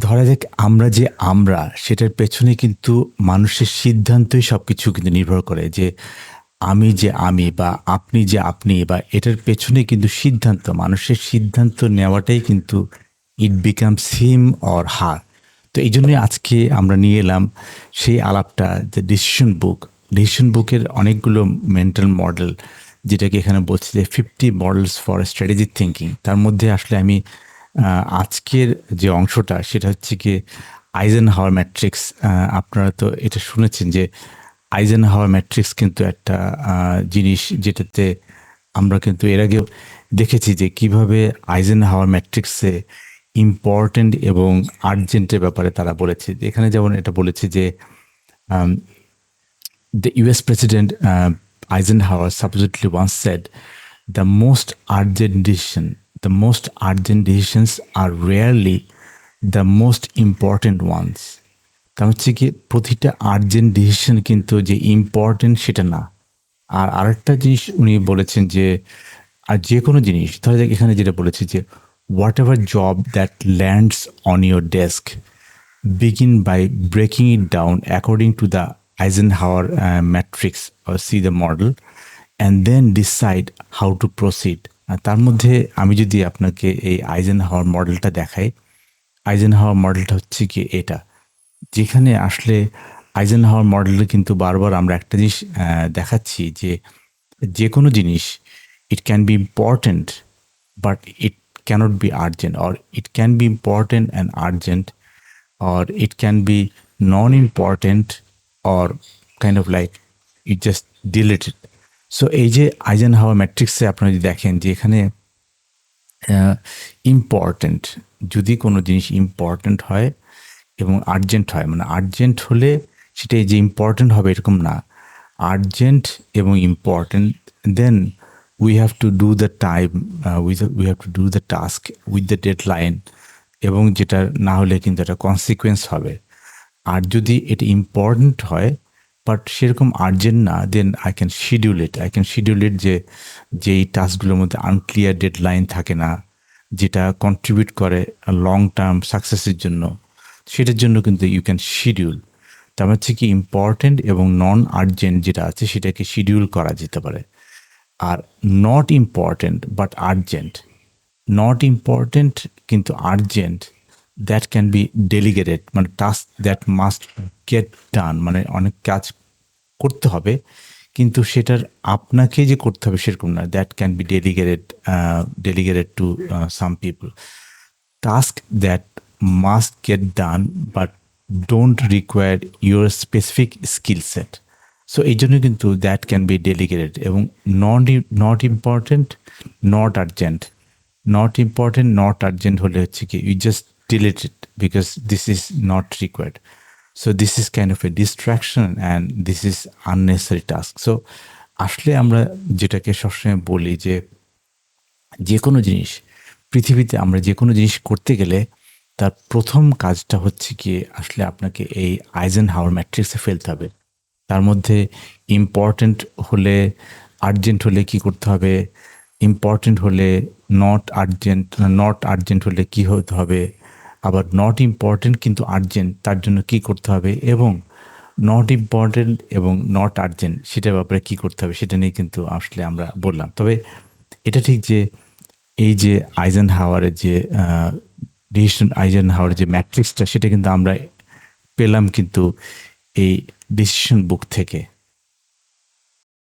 ধরা যাক আমরা সেটার পেছনে কিন্তু মানুষের সিদ্ধান্তই সবকিছু কিন্তু নির্ভর করে যে আমি বা আপনি যে আপনি বা এটার পেছনে কিন্তু সিদ্ধান্ত মানুষের সিদ্ধান্ত নেওয়াটাই কিন্তু it becomes him or her. তো এই জন্যই আজকে আমরা নিয়ে এলাম সেই আলাপটা যে ডিসিশন বুকের অনেকগুলো মেন্টাল মডেল, যেটাকে এখানে বলছি যে 50 মডেলস ফর স্ট্র্যাটেজিক থিঙ্কিং। তার মধ্যে আসলে আমি আজকের যে অংশটা সেটা হচ্ছে গিয়ে আইজেনহাওয়ার ম্যাট্রিক্স। আপনারা তো এটা শুনেছেন যে আইজেনহাওয়ার ম্যাট্রিক্স কিন্তু একটা জিনিস যেটাতে আমরা কিন্তু এর আগেও দেখেছি যে কিভাবে আইজেনহাওয়ার ম্যাট্রিক্সে ইম্পর্ট্যান্ট এবং আর্জেন্টের ব্যাপারে তারা বলেছে। এখানে যেমন এটা বলেছে যে the US President Eisenhower supposedly once said, the most urgent decisions are rarely the most important ones. তার হচ্ছে কি প্রতিটা আর্জেন্ট ডিসিশন কিন্তু যে ইম্পর্টেন্ট সেটা না। আর আরেকটা জিনিস উনি বলেছেন যে আর যে কোনো জিনিস ধরা যাক এখানে যেটা বলেছে যে what ever job that lands on your desk begin by breaking it down according to the Eisenhower matrix or see the model and then decide how to proceed. আর তার মধ্যে আমি যদি আপনাকে এই আইজেনহাওয়ার মডেলটা দেখাই, আইজেনহাওয়ার মডেলটা হচ্ছে কি এটা, যেখানে আসলে আইজেনহাওয়ার মডেলে কিন্তু বারবার আমরা একটা জিনিস দেখাচ্ছি যে যে কোনো জিনিস it can be important but it cannot be urgent, or it can be important and urgent, or it can be non-important or kind of like you just delete it. So এই যে আইজেনহাওয়ার ম্যাট্রিক্সে আপনারা যদি দেখেন যে এখানে important, যদি কোনো জিনিস ইম্পর্ট্যান্ট হয় এবং আর্জেন্ট হয়, মানে আর্জেন্ট হলে সেটাই যে ইম্পর্ট্যান্ট হবে এরকম না, আর্জেন্ট এবং important, then we have to do the time, we have to do the task with the deadline, এবং যেটা না হলে কিন্তু একটা কনসিকুয়েন্স হবে। আর যদি এটা ইম্পর্ট্যান্ট হয় বাট সেরকম আর্জেন্ট না, দেন আই ক্যান শিডিউল ইট যে যেই টাস্কগুলোর মধ্যে আনক্লিয়ার ডেডলাইন থাকে না, যেটা কন্ট্রিবিউট করে লং টার্ম সাকসেসের জন্য, সেটার জন্য কিন্তু ইউ ক্যান শিডিউল। তার হচ্ছে কি ইম্পর্ট্যান্ট এবং নন আর্জেন্ট যেটা আছে সেটাকে শিডিউল করা যেতে পারে। আর not important but urgent, not important কিন্তু urgent, that can be delegated, মানে task that must get done, মানে অনেক কাজ করতে হবে কিন্তু সেটার আপনাকে যে করতে হবে সেরকম না, that can be delegated to some people. Task that must get done but don't require your specific skill set, so এই জন্য কিন্তু দ্যাট ক্যান বি ডেলিগেটেড। এবং not important not urgent, not important not urgent হলে হচ্ছে কি you just delete it because this is not required, so this is kind of a distraction and this is unnecessary task. So আসলে আমরা যেটাকে সবসময় বলি যে কোনো জিনিস পৃথিবীতে, আমরা যে কোনো জিনিস করতে গেলে তার প্রথম কাজটা হচ্ছে কি আসলে আপনাকে এই আইজেনহাওয়ার ম্যাট্রিক্সে ফেলতে হবে। তার মধ্যে ইম্পর্টেন্ট হলে আর্জেন্ট হলে কি করতে হবে, ইম্পর্টেন্ট হলে নট আর্জেন্ট হলে কি হতে হবে, আবার নট ইম্পর্টেন্ট কিন্তু আর্জেন্ট তার জন্য কি করতে হবে, এবং নট ইম্পর্টেন্ট এবং নট আর্জেন্ট সেটার ব্যাপারে কী করতে হবে সেটা নিয়ে কিন্তু আসলে আমরা বললাম। তবে এটা ঠিক যে এই যে আইজেনহাওয়ারের যে ম্যাট্রিক্সটা সেটা কিন্তু আমরা পেলাম কিন্তু এই ডিসিশন বুক থেকে।